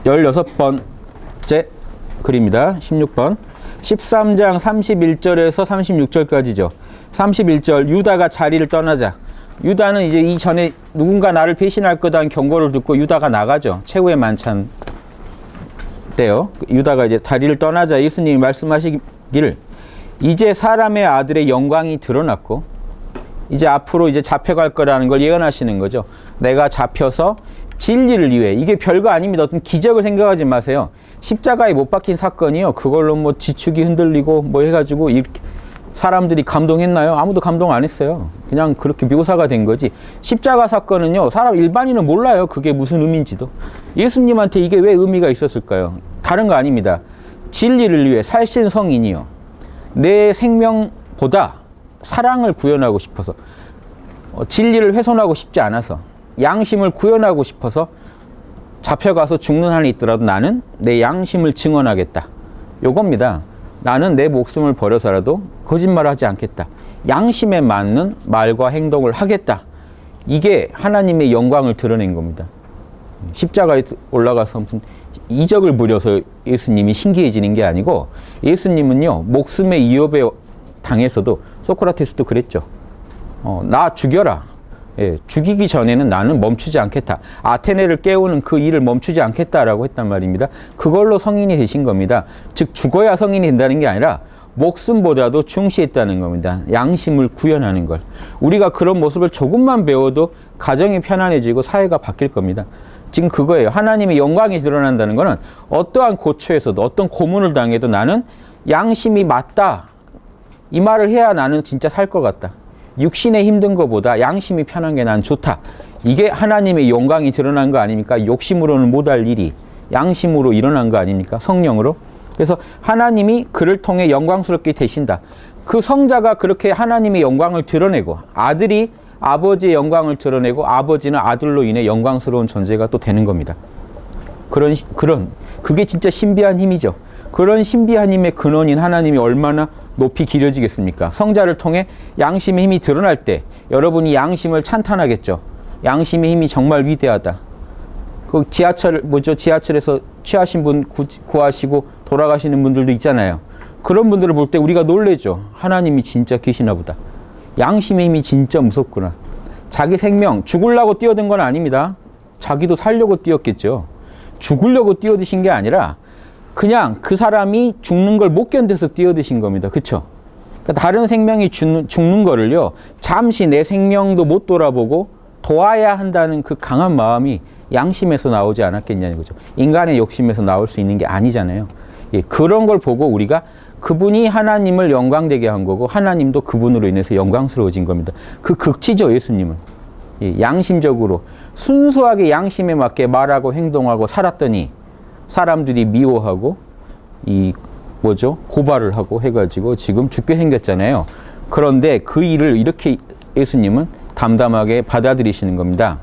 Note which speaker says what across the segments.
Speaker 1: 16번째 글입니다. 16번. 13장 31절에서 36절까지죠. 31절, 유다가 자리를 떠나자. 유다는 이제 이전에 누군가 나를 배신할 거다는 경고를 듣고 유다가 나가죠. 최후의 만찬 때요. 유다가 이제 자리를 떠나자 예수님이 말씀하시기를 이제 사람의 아들의 영광이 드러났고 이제 앞으로 이제 잡혀갈 거라는 걸 예언하시는 거죠. 내가 잡혀서 진리를 위해, 이게 별거 아닙니다. 어떤 기적을 생각하지 마세요. 십자가에 못 박힌 사건이요. 그걸로 뭐 지축이 흔들리고 뭐 해가지고 이렇게 사람들이 감동했나요? 아무도 감동 안 했어요. 그냥 그렇게 묘사가 된 거지. 십자가 사건은요, 사람 일반인은 몰라요. 그게 무슨 의미인지도. 예수님한테 이게 왜 의미가 있었을까요? 다른 거 아닙니다. 진리를 위해 살신 성인이요, 내 생명보다 사랑을 구현하고 싶어서, 진리를 훼손하고 싶지 않아서, 양심을 구현하고 싶어서 잡혀가서 죽는 한이 있더라도 나는 내 양심을 증언하겠다. 요겁니다. 나는 내 목숨을 버려서라도 거짓말을 하지 않겠다. 양심에 맞는 말과 행동을 하겠다. 이게 하나님의 영광을 드러낸 겁니다. 십자가에 올라가서 무슨 이적을 부려서 예수님이 신기해지는 게 아니고, 예수님은요, 목숨의 위협에 당해서도, 소크라테스도 그랬죠. 나 죽여라. 예, 죽이기 전에는 나는 멈추지 않겠다. 아테네를 깨우는 그 일을 멈추지 않겠다라고 했단 말입니다. 그걸로 성인이 되신 겁니다. 즉 죽어야 성인이 된다는 게 아니라 목숨보다도 중시했다는 겁니다. 양심을 구현하는 걸. 우리가 그런 모습을 조금만 배워도 가정이 편안해지고 사회가 바뀔 겁니다. 지금 그거예요. 하나님의 영광이 드러난다는 거는 어떠한 고초에서도, 어떤 고문을 당해도 나는 양심이 맞다, 이 말을 해야 나는 진짜 살 것 같다. 육신에 힘든 것보다 양심이 편한 게 난 좋다. 이게 하나님의 영광이 드러난 거 아닙니까? 욕심으로는 못할 일이 양심으로 일어난 거 아닙니까? 성령으로. 그래서 하나님이 그를 통해 영광스럽게 되신다. 그 성자가 그렇게 하나님의 영광을 드러내고, 아들이 아버지의 영광을 드러내고, 아버지는 아들로 인해 영광스러운 존재가 또 되는 겁니다. 그게 진짜 신비한 힘이죠. 그런 신비한 힘의 근원인 하나님이 얼마나 높이 길어지겠습니까? 성자를 통해 양심의 힘이 드러날 때 여러분이 양심을 찬탄하겠죠. 양심의 힘이 정말 위대하다. 그 지하철에서 취하신 분 구하시고 돌아가시는 분들도 있잖아요. 그런 분들을 볼 때 우리가 놀래죠. 하나님이 진짜 계시나 보다. 양심의 힘이 진짜 무섭구나. 자기 생명, 죽으려고 뛰어든 건 아닙니다. 자기도 살려고 뛰었겠죠. 죽으려고 뛰어드신 게 아니라 그냥 그 사람이 죽는 걸 못 견뎌서 뛰어드신 겁니다. 그쵸? 그러니까 다른 생명이 죽는 거를요, 잠시 내 생명도 못 돌아보고 도와야 한다는 그 강한 마음이 양심에서 나오지 않았겠냐는 거죠. 인간의 욕심에서 나올 수 있는 게 아니잖아요. 예, 그런 걸 보고 우리가 그분이 하나님을 영광되게 한 거고, 하나님도 그분으로 인해서 영광스러워진 겁니다. 그 극치죠, 예수님은. 예, 양심적으로 순수하게 양심에 맞게 말하고 행동하고 살았더니 사람들이 미워하고 고발을 하고 해가지고 지금 죽게 생겼잖아요. 그런데 그 일을 이렇게 예수님은 담담하게 받아들이시는 겁니다.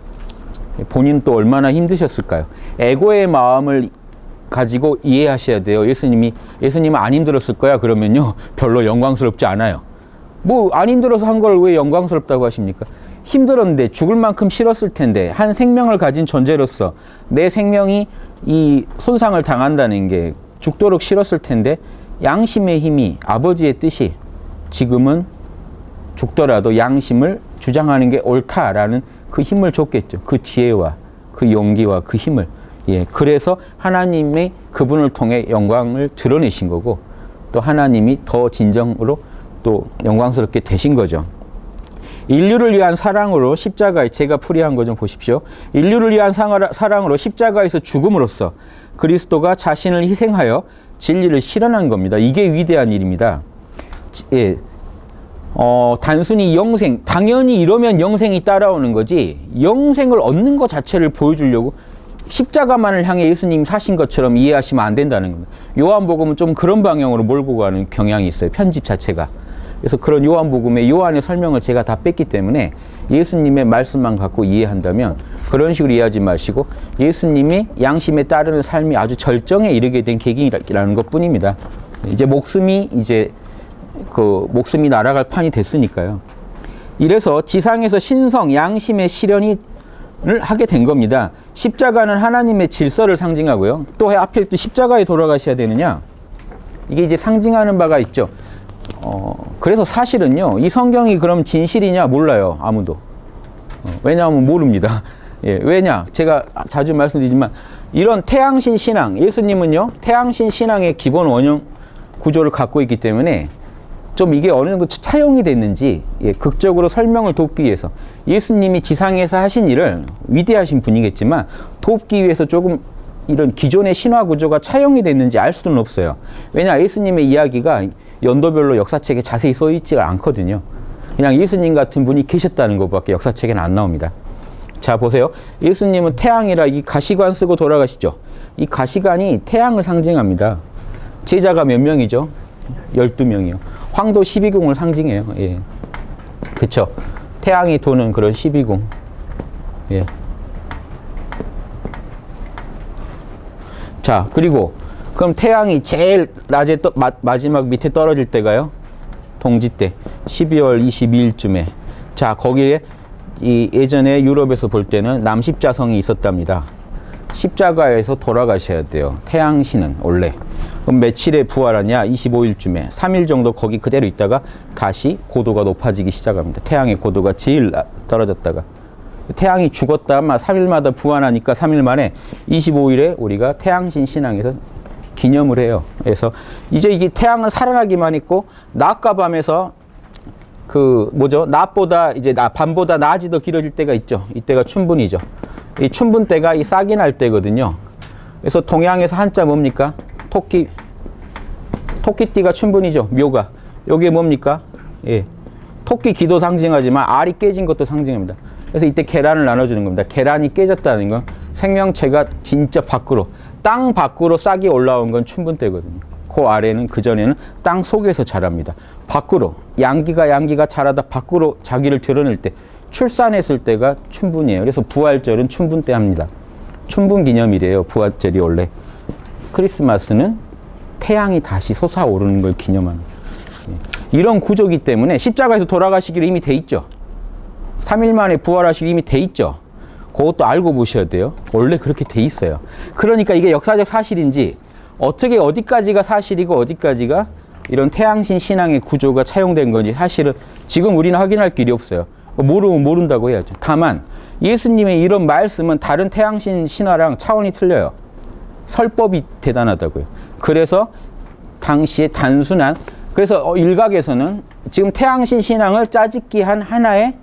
Speaker 1: 본인 또 얼마나 힘드셨을까요? 에고의 마음을 가지고 이해하셔야 돼요. 예수님은 안 힘들었을 거야 그러면요, 별로 영광스럽지 않아요. 뭐 안 힘들어서 한 걸 왜 영광스럽다고 하십니까? 힘들었는데, 죽을 만큼 싫었을 텐데, 한 생명을 가진 존재로서 내 생명이 이 손상을 당한다는 게 죽도록 싫었을 텐데, 양심의 힘이, 아버지의 뜻이 지금은 죽더라도 양심을 주장하는 게 옳다라는 그 힘을 줬겠죠. 그 지혜와 그 용기와 그 힘을. 예, 그래서 하나님의 그분을 통해 영광을 드러내신 거고, 또 하나님이 더 진정으로 또 영광스럽게 되신 거죠. 인류를 위한 사랑으로 십자가에, 제가 풀이한 거 좀 보십시오. 인류를 위한 사랑으로 십자가에서 죽음으로써 그리스도가 자신을 희생하여 진리를 실현한 겁니다. 이게 위대한 일입니다. 예, 단순히 영생, 당연히 이러면 영생이 따라오는 거지, 영생을 얻는 것 자체를 보여주려고 십자가만을 향해 예수님이 사신 것처럼 이해하시면 안 된다는 겁니다. 요한복음은 좀 그런 방향으로 몰고 가는 경향이 있어요, 편집 자체가. 그래서 그런 요한복음의 요한의 설명을 제가 다 뺐기 때문에 예수님의 말씀만 갖고 이해한다면 그런 식으로 이해하지 마시고, 예수님이 양심에 따르는 삶이 아주 절정에 이르게 된 계기라는 것 뿐입니다. 이제 목숨이 날아갈 판이 됐으니까요. 이래서 지상에서 신성, 양심의 실현이 하게 된 겁니다. 십자가는 하나님의 질서를 상징하고요. 또 왜 하필 또 십자가에 돌아가셔야 되느냐? 이게 이제 상징하는 바가 있죠. 그래서 사실은요, 이 성경이 그럼 진실이냐? 몰라요, 아무도. 왜냐하면 모릅니다. 예, 왜냐? 제가 자주 말씀드리지만, 이런 태양신 신앙, 예수님은요, 태양신 신앙의 기본 원형 구조를 갖고 있기 때문에 좀 이게 어느 정도 차용이 됐는지 극적으로 설명을 돕기 위해서 예수님이 지상에서 하신 일을 위대하신 분이겠지만 돕기 위해서 조금 이런 기존의 신화 구조가 차용이 됐는지 알 수는 없어요. 왜냐, 예수님의 이야기가 연도별로 역사책에 자세히 써 있지가 않거든요. 그냥 예수님 같은 분이 계셨다는 것밖에 역사책에는 안 나옵니다. 자, 보세요. 예수님은 태양이라 이 가시관 쓰고 돌아가시죠. 이 가시관이 태양을 상징합니다. 제자가 몇 명이죠? 12명이요. 황도 12궁을 상징해요. 예. 그쵸. 태양이 도는 그런 12궁. 예. 자, 그리고, 그럼 태양이 제일 낮에 마지막 밑에 떨어질 때가요? 동지 때. 12월 22일쯤에. 자, 거기에 이 예전에 유럽에서 볼 때는 남십자성이 있었답니다. 십자가에서 돌아가셔야 돼요. 태양신은 원래. 그럼 며칠에 부활하냐? 25일쯤에 3일 정도 거기 그대로 있다가 다시 고도가 높아지기 시작합니다. 태양의 고도가 제일 떨어졌다가 태양이 죽었다 아마 3일마다 부활하니까 3일 만에 25일에 우리가 태양신 신앙에서 기념을 해요. 그래서 이제 이게 태양은 살아나기만 있고 낮과 밤에서 그 뭐죠? 낮보다 이제 밤보다 낮이 더 길어질 때가 있죠. 이때가 춘분이죠. 이 춘분 때가 이 싹이 날 때거든요. 그래서 동양에서 한자 뭡니까? 토끼띠가 춘분이죠. 묘가. 요게 뭡니까? 예. 토끼 기도 상징하지만 알이 깨진 것도 상징합니다. 그래서 이때 계란을 나눠주는 겁니다. 계란이 깨졌다는 건 생명체가 진짜 밖으로, 땅 밖으로 싹이 올라온 건 춘분 때거든요. 그 아래는, 그전에는 땅 속에서 자랍니다. 밖으로, 양기가 자라다 밖으로 자기를 드러낼 때, 출산했을 때가 춘분이에요. 그래서 부활절은 춘분 때 합니다. 춘분 기념일이에요. 부활절이 원래. 크리스마스는 태양이 다시 솟아오르는 걸 기념하는. 이런 구조이기 때문에 십자가에서 돌아가시기로 이미 돼 있죠. 3일 만에 부활하시기로 이미 돼 있죠. 그것도 알고 보셔야 돼요. 원래 그렇게 돼 있어요. 그러니까 이게 역사적 사실인지 어떻게 어디까지가 사실이고 어디까지가 이런 태양신 신앙의 구조가 차용된 건지 사실은 지금 우리는 확인할 길이 없어요. 모르면 모른다고 해야죠. 다만 예수님의 이런 말씀은 다른 태양신 신화랑 차원이 틀려요. 설법이 대단하다고요. 그래서 당시에 단순한, 그래서 일각에서는 지금 태양신 신앙을 짜집기 한 하나의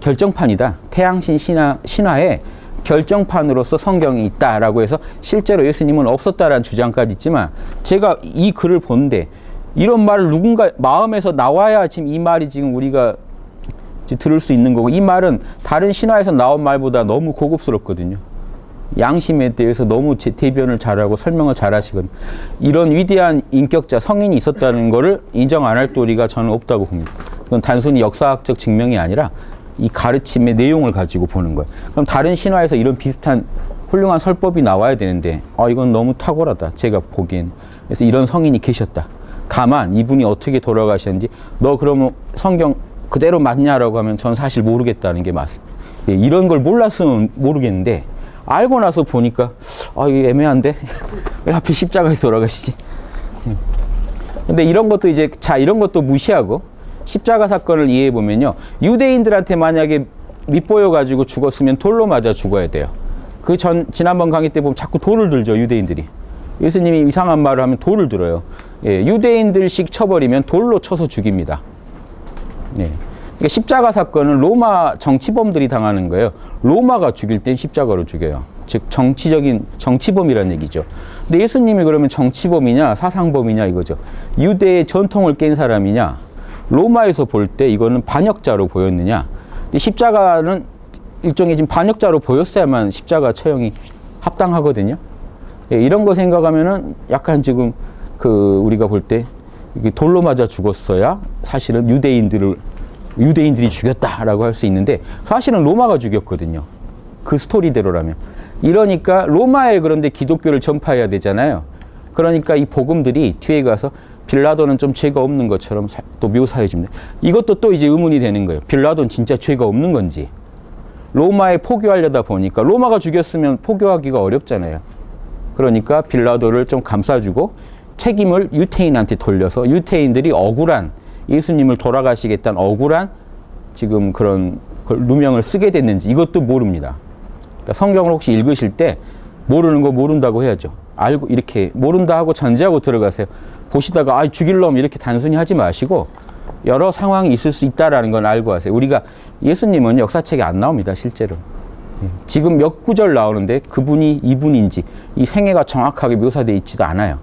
Speaker 1: 결정판이다. 태양신 신화의 결정판으로서 성경이 있다라고 해서 실제로 예수님은 없었다라는 주장까지 있지만 제가 이 글을 보는데 이런 말을 누군가 마음에서 나와야 지금 이 말이 지금 우리가 들을 수 있는 거고, 이 말은 다른 신화에서 나온 말보다 너무 고급스럽거든요. 양심에 대해서 너무 대변을 잘하고 설명을 잘하시거든요. 이런 위대한 인격자, 성인이 있었다는 거를 인정 안 할 도리가 저는 없다고 봅니다. 그건 단순히 역사학적 증명이 아니라 이 가르침의 내용을 가지고 보는 거예요. 그럼 다른 신화에서 이런 비슷한 훌륭한 설법이 나와야 되는데 이건 너무 탁월하다. 제가 보기엔. 그래서 이런 성인이 계셨다. 다만 이분이 어떻게 돌아가셨는지 너 그러면 성경 그대로 맞냐라고 하면 전 사실 모르겠다는 게 맞습니다. 예, 이런 걸 몰랐으면 모르겠는데 알고 나서 보니까 이게 애매한데 왜 하필 십자가에서 돌아가시지? 근데 이런 것도 이제 이런 것도 무시하고 십자가 사건을 이해해 보면요, 유대인들한테 만약에 밑보여 가지고 죽었으면 돌로 맞아 죽어야 돼요. 지난번 강의 때 보면 자꾸 돌을 들죠, 유대인들이. 예수님이 이상한 말을 하면 돌을 들어요. 예, 유대인들식 쳐버리면 돌로 쳐서 죽입니다. 예. 그러니까 십자가 사건은 로마 정치범들이 당하는 거예요. 로마가 죽일 땐 십자가로 죽여요. 즉 정치적인 정치범이라는 얘기죠. 근데 예수님이 그러면 정치범이냐 사상범이냐 이거죠. 유대의 전통을 깬 사람이냐, 로마에서 볼 때 이거는 반역자로 보였느냐. 근데 십자가는 일종의 지금 반역자로 보였어야만 십자가 처형이 합당하거든요. 예, 이런 거 생각하면은 약간 지금 우리가 볼 때 돌로 맞아 죽었어야 사실은 유대인들이 죽였다라고 할 수 있는데 사실은 로마가 죽였거든요. 그 스토리대로라면. 이러니까 로마에 그런데 기독교를 전파해야 되잖아요. 그러니까 이 복음들이 뒤에 가서 빌라도는 좀 죄가 없는 것처럼 또 묘사해 줍니다. 이것도 또 이제 의문이 되는 거예요. 빌라도는 진짜 죄가 없는 건지. 로마에 포교하려다 보니까 로마가 죽였으면 포교하기가 어렵잖아요. 그러니까 빌라도를 좀 감싸주고 책임을 유태인한테 돌려서 유태인들이 억울한 예수님을 돌아가시겠다는 억울한 지금 그런 누명을 쓰게 됐는지 이것도 모릅니다. 그러니까 성경을 혹시 읽으실 때 모르는 거 모른다고 해야죠. 알고 이렇게 모른다 하고 전제하고 들어가세요. 보시다가 아 죽일 놈 이렇게 단순히 하지 마시고 여러 상황이 있을 수 있다라는 건 알고 하세요. 우리가 예수님은 역사책에 안 나옵니다. 실제로. 지금 몇 구절 나오는데 그분이 이분인지 이 생애가 정확하게 묘사되어 있지도 않아요.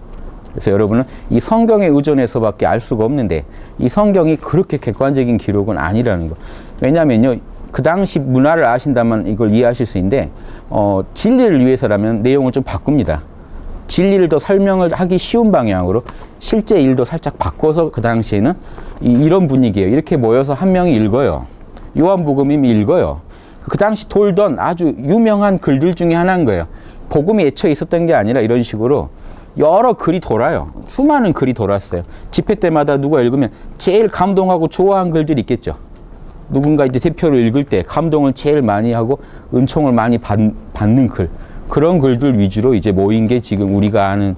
Speaker 1: 그래서 여러분은 이 성경에 의존해서밖에 알 수가 없는데 이 성경이 그렇게 객관적인 기록은 아니라는 거. 왜냐면요. 그 당시 문화를 아신다면 이걸 이해하실 수 있는데 진리를 위해서라면 내용을 좀 바꿉니다. 진리를 더 설명을 하기 쉬운 방향으로 실제 일도 살짝 바꿔서 그 당시에는 이런 분위기예요. 이렇게 모여서 한 명이 읽어요. 요한복음이 읽어요. 그 당시 돌던 아주 유명한 글들 중에 하나인 거예요. 복음이 애초에 있었던 게 아니라 이런 식으로 여러 글이 돌아요. 수많은 글이 돌았어요. 집회 때마다 누가 읽으면 제일 감동하고 좋아한 글들이 있겠죠. 누군가 이제 대표로 읽을 때 감동을 제일 많이 하고 은총을 많이 받는 글. 그런 글들 위주로 이제 모인 게 지금 우리가 아는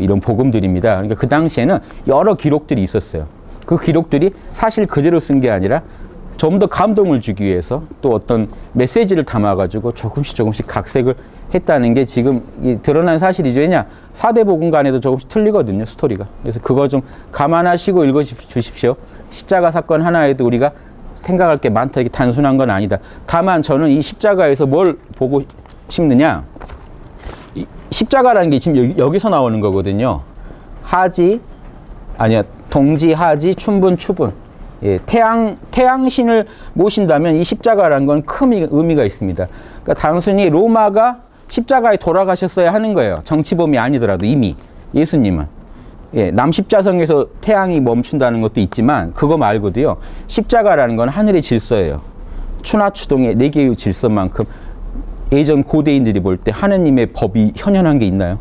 Speaker 1: 이런 복음들입니다. 그러니까 그 당시에는 여러 기록들이 있었어요. 그 기록들이 사실 그대로 쓴 게 아니라 좀 더 감동을 주기 위해서 또 어떤 메시지를 담아가지고 조금씩 각색을 했다는 게 지금 드러난 사실이죠. 왜냐? 4대 복음 간에도 조금씩 틀리거든요. 스토리가. 그래서 그거 좀 감안하시고 읽어주십시오. 십자가 사건 하나에도 우리가 생각할 게 많다. 이게 단순한 건 아니다. 다만 저는 이 십자가에서 뭘 보고 싶느냐? 이 십자가라는 게 지금 여기서 나오는 거거든요. 동지, 하지, 춘분, 추분. 예, 태양신을 모신다면 이 십자가라는 건 큰 의미가 있습니다. 그러니까 단순히 로마가 십자가에 돌아가셨어야 하는 거예요. 정치범이 아니더라도 이미 예수님은. 예, 남십자성에서 태양이 멈춘다는 것도 있지만 그거 말고도요. 십자가라는 건 하늘의 질서예요. 추나추동의 4개의 질서만큼 예전 고대인들이 볼 때 하느님의 법이 현현한 게 있나요?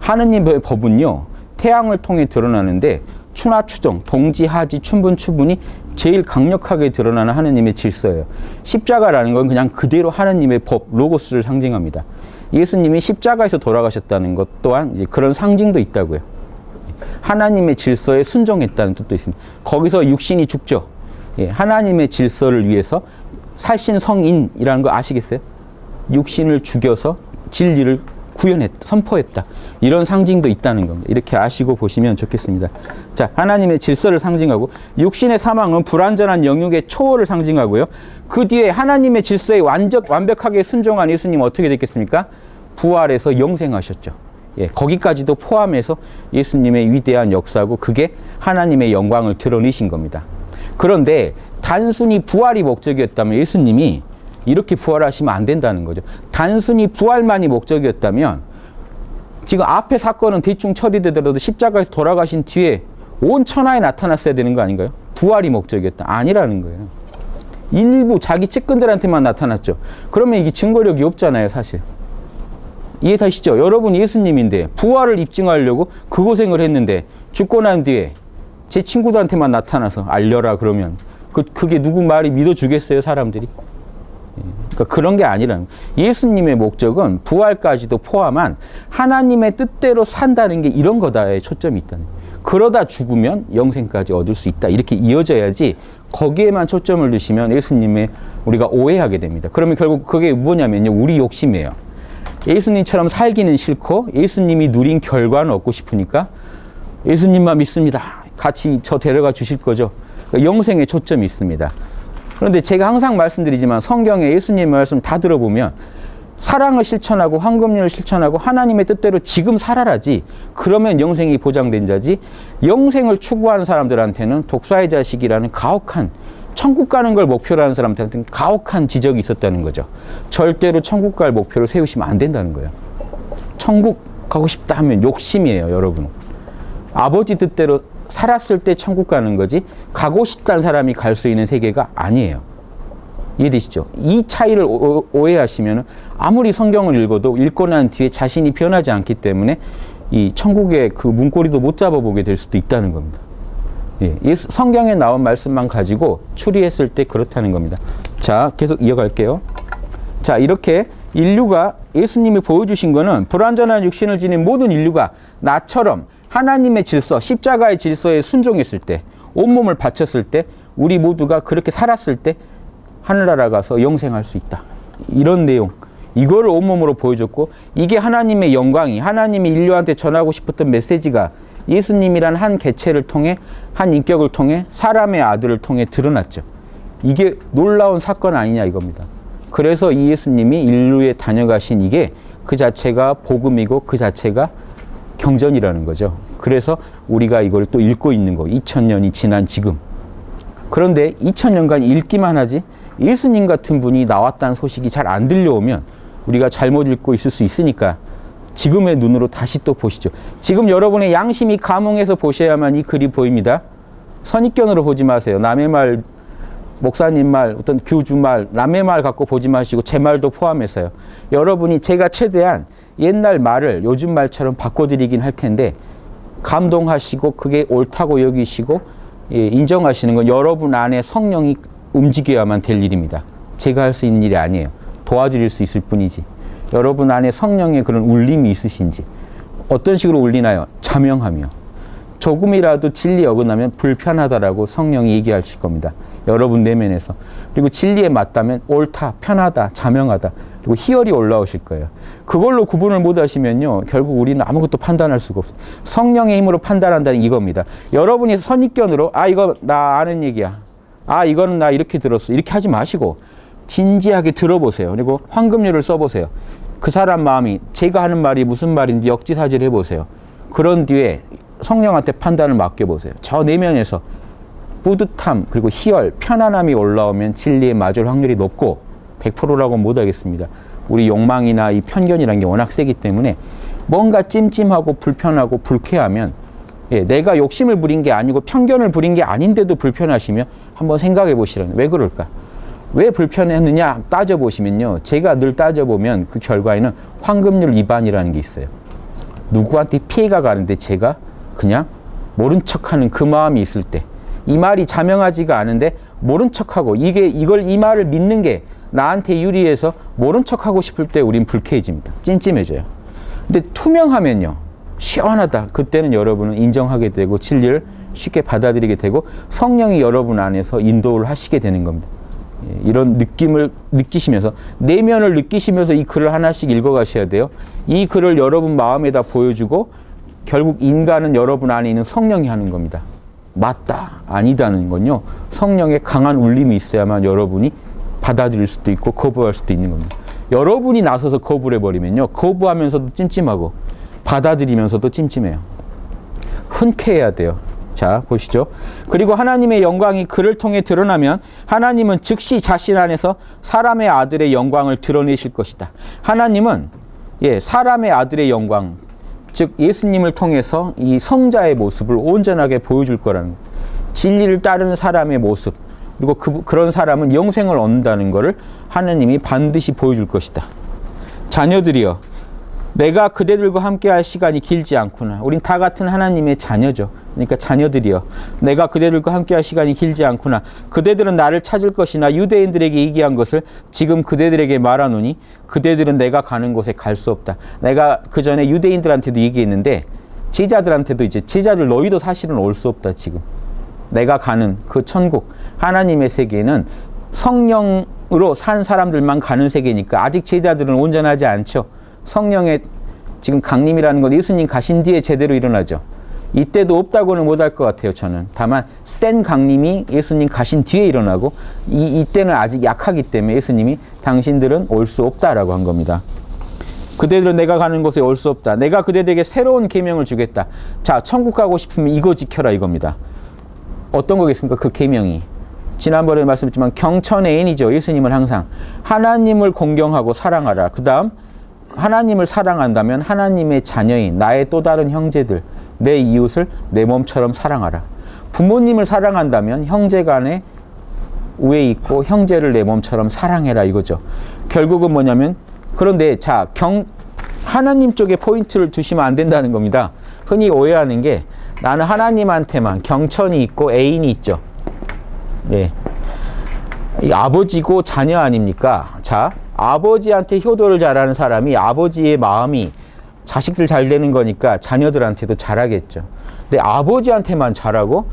Speaker 1: 하느님의 법은요. 태양을 통해 드러나는데 추나추동, 동지, 하지, 춘분, 추분이 제일 강력하게 드러나는 하느님의 질서예요. 십자가라는 건 그냥 그대로 하느님의 법, 로고스를 상징합니다. 예수님이 십자가에서 돌아가셨다는 것 또한 이제 그런 상징도 있다고요. 하나님의 질서에 순종했다는 뜻도 있습니다. 거기서 육신이 죽죠. 예, 하나님의 질서를 위해서 살신성인이라는 거 아시겠어요? 육신을 죽여서 진리를 선포했다. 이런 상징도 있다는 겁니다. 이렇게 아시고 보시면 좋겠습니다. 자, 하나님의 질서를 상징하고 육신의 사망은 불완전한 영육의 초월을 상징하고요. 그 뒤에 하나님의 질서에 완벽하게 순종한 예수님 어떻게 됐겠습니까? 부활해서 영생하셨죠. 예, 거기까지도 포함해서 예수님의 위대한 역사고 그게 하나님의 영광을 드러내신 겁니다. 그런데 단순히 부활이 목적이었다면 예수님이 이렇게 부활하시면 안 된다는 거죠. 단순히 부활만이 목적이었다면 지금 앞에 사건은 대충 처리되더라도 십자가에서 돌아가신 뒤에 온 천하에 나타났어야 되는 거 아닌가요? 부활이 목적이었다. 아니라는 거예요. 일부 자기 측근들한테만 나타났죠. 그러면 이게 증거력이 없잖아요, 사실. 이해되시죠? 여러분 예수님인데 부활을 입증하려고 그 고생을 했는데 죽고 난 뒤에 제 친구들한테만 나타나서 알려라 그러면 그게 누구 말이 믿어주겠어요, 사람들이? 그러니까 그런 게 아니라 예수님의 목적은 부활까지도 포함한 하나님의 뜻대로 산다는 게 이런 거다에 초점이 있다는 거예요. 그러다 죽으면 영생까지 얻을 수 있다. 이렇게 이어져야지 거기에만 초점을 두시면 예수님의 우리가 오해하게 됩니다. 그러면 결국 그게 뭐냐면요. 우리 욕심이에요. 예수님처럼 살기는 싫고 예수님이 누린 결과는 얻고 싶으니까 예수님만 믿습니다. 같이 저 데려가 주실 거죠. 그러니까 영생에 초점이 있습니다. 그런데 제가 항상 말씀드리지만 성경에 예수님의 말씀 다 들어보면 사랑을 실천하고 황금률을 실천하고 하나님의 뜻대로 지금 살아라지 그러면 영생이 보장된 자지 영생을 추구하는 사람들한테는 독사의 자식이라는 가혹한 천국 가는 걸 목표로 하는 사람들한테는 가혹한 지적이 있었다는 거죠. 절대로 천국 갈 목표를 세우시면 안 된다는 거예요. 천국 가고 싶다 하면 욕심이에요, 여러분. 아버지 뜻대로 살았을 때 천국 가는 거지 가고 싶다는 사람이 갈 수 있는 세계가 아니에요. 이해되시죠? 이 차이를 오해하시면 아무리 성경을 읽어도 읽고 난 뒤에 자신이 변하지 않기 때문에 이 천국의 그 문고리도 못 잡아보게 될 수도 있다는 겁니다. 예, 성경에 나온 말씀만 가지고 추리했을 때 그렇다는 겁니다. 자, 계속 이어갈게요. 자, 이렇게 인류가 예수님이 보여주신 거는 불완전한 육신을 지닌 모든 인류가 나처럼 하나님의 질서, 십자가의 질서에 순종했을 때, 온몸을 바쳤을 때, 우리 모두가 그렇게 살았을 때 하늘나라 가서 영생할 수 있다. 이런 내용. 이거를 온몸으로 보여줬고, 이게 하나님의 영광이, 하나님이 인류한테 전하고 싶었던 메시지가 예수님이란 한 개체를 통해, 한 인격을 통해, 사람의 아들을 통해 드러났죠. 이게 놀라운 사건 아니냐 이겁니다. 그래서 이 예수님이 인류에 다녀가신 이게 그 자체가 복음이고 그 자체가 경전이라는 거죠. 그래서 우리가 이걸 또 읽고 있는 거, 2000년이 지난 지금. 그런데 2000년간 읽기만 하지 예수님 같은 분이 나왔다는 소식이 잘 안 들려오면 우리가 잘못 읽고 있을 수 있으니까 지금의 눈으로 다시 또 보시죠. 지금 여러분의 양심이 감흥해서 보셔야만 이 글이 보입니다. 선입견으로 보지 마세요. 남의 말, 목사님 말, 어떤 교주 말, 남의 말 갖고 보지 마시고 제 말도 포함해서요. 여러분이 제가 최대한 옛날 말을 요즘 말처럼 바꿔드리긴 할 텐데 감동하시고 그게 옳다고 여기시고 인정하시는 건 여러분 안에 성령이 움직여야만 될 일입니다. 제가 할 수 있는 일이 아니에요. 도와드릴 수 있을 뿐이지. 여러분 안에 성령의 그런 울림이 있으신지. 어떤 식으로 울리나요? 자명하며. 조금이라도 진리 어긋나면 불편하다라고 성령이 얘기하실 겁니다. 여러분 내면에서. 그리고 진리에 맞다면 옳다, 편하다, 자명하다. 그리고 희열이 올라오실 거예요. 그걸로 구분을 못 하시면요. 결국 우리는 아무것도 판단할 수가 없어요. 성령의 힘으로 판단한다는 이겁니다. 여러분이 선입견으로 이거 나 아는 얘기야. 이거는 나 이렇게 들었어. 이렇게 하지 마시고 진지하게 들어보세요. 그리고 황금률을 써보세요. 그 사람 마음이 제가 하는 말이 무슨 말인지 역지사지를 해보세요. 그런 뒤에 성령한테 판단을 맡겨보세요. 저 내면에서 뿌듯함 그리고 희열, 편안함이 올라오면 진리에 맞을 확률이 높고 100%라고는 못하겠습니다. 우리 욕망이나 이 편견이라는 게 워낙 세기 때문에 뭔가 찜찜하고 불편하고 불쾌하면 내가 욕심을 부린 게 아니고 편견을 부린 게 아닌데도 불편하시면 한번 생각해 보시라는 왜 그럴까? 왜 불편했느냐 따져보시면요. 제가 늘 따져보면 그 결과에는 황금률 위반이라는 게 있어요. 누구한테 피해가 가는데 제가 그냥 모른 척하는 그 마음이 있을 때 이 말이 자명하지가 않은데 모른 척하고 이 말을 믿는 게 나한테 유리해서 모른 척하고 싶을 때 우린 불쾌해집니다. 찜찜해져요. 근데 투명하면요. 시원하다. 그때는 여러분은 인정하게 되고 진리를 쉽게 받아들이게 되고 성령이 여러분 안에서 인도를 하시게 되는 겁니다. 이런 느낌을 느끼시면서 내면을 느끼시면서 이 글을 하나씩 읽어가셔야 돼요. 이 글을 여러분 마음에다 보여주고 결국 인간은 여러분 안에 있는 성령이 하는 겁니다. 맞다, 아니다는 건요. 성령의 강한 울림이 있어야만 여러분이 받아들일 수도 있고 거부할 수도 있는 겁니다. 여러분이 나서서 거부를 해버리면요. 거부하면서도 찜찜하고 받아들이면서도 찜찜해요. 흔쾌해야 돼요. 자, 보시죠. 그리고 하나님의 영광이 그를 통해 드러나면 하나님은 즉시 자신 안에서 사람의 아들의 영광을 드러내실 것이다. 하나님은 사람의 아들의 영광, 즉 예수님을 통해서 이 성자의 모습을 온전하게 보여줄 거라는 거예요. 진리를 따르는 사람의 모습, 그리고 그런 사람은 영생을 얻는다는 것을 하나님이 반드시 보여줄 것이다. 자녀들이여, 내가 그대들과 함께할 시간이 길지 않구나. 우린 다 같은 하나님의 자녀죠. 그러니까 자녀들이여, 내가 그대들과 함께할 시간이 길지 않구나. 그대들은 나를 찾을 것이나 유대인들에게 얘기한 것을 지금 그대들에게 말하노니 그대들은 내가 가는 곳에 갈 수 없다. 내가 그 전에 유대인들한테도 얘기했는데 제자들한테도 이제 제자들 너희도 사실은 올 수 없다. 지금 내가 가는 그 천국 하나님의 세계는 성령으로 산 사람들만 가는 세계니까 아직 제자들은 온전하지 않죠. 성령의 지금 강림이라는 건 예수님 가신 뒤에 제대로 일어나죠. 이때도 없다고는 못할 것 같아요. 저는 다만 센 강림이 예수님 가신 뒤에 일어나고 이때는 아직 약하기 때문에 예수님이 당신들은 올 수 없다라고 한 겁니다. 그대들은 내가 가는 곳에 올 수 없다. 내가 그대들에게 새로운 계명을 주겠다. 자, 천국 가고 싶으면 이거 지켜라 이겁니다. 어떤 거겠습니까? 그 계명이 지난번에 말씀드렸지만 경천의 N이죠. 예수님은 항상 하나님을 공경하고 사랑하라. 그 다음 하나님을 사랑한다면 하나님의 자녀인 나의 또 다른 형제들, 내 이웃을 내 몸처럼 사랑하라. 부모님을 사랑한다면 형제 간에 우애 있고 형제를 내 몸처럼 사랑해라 이거죠. 결국은 뭐냐면 그런데 자, 하나님 쪽에 포인트를 두시면 안 된다는 겁니다. 흔히 오해하는 게 나는 하나님한테만 경천이 있고 애인이 있죠. 이 아버지고 자녀 아닙니까? 자, 아버지한테 효도를 잘하는 사람이 아버지의 마음이 자식들 잘 되는 거니까 자녀들한테도 잘하겠죠. 근데 아버지한테만 잘하고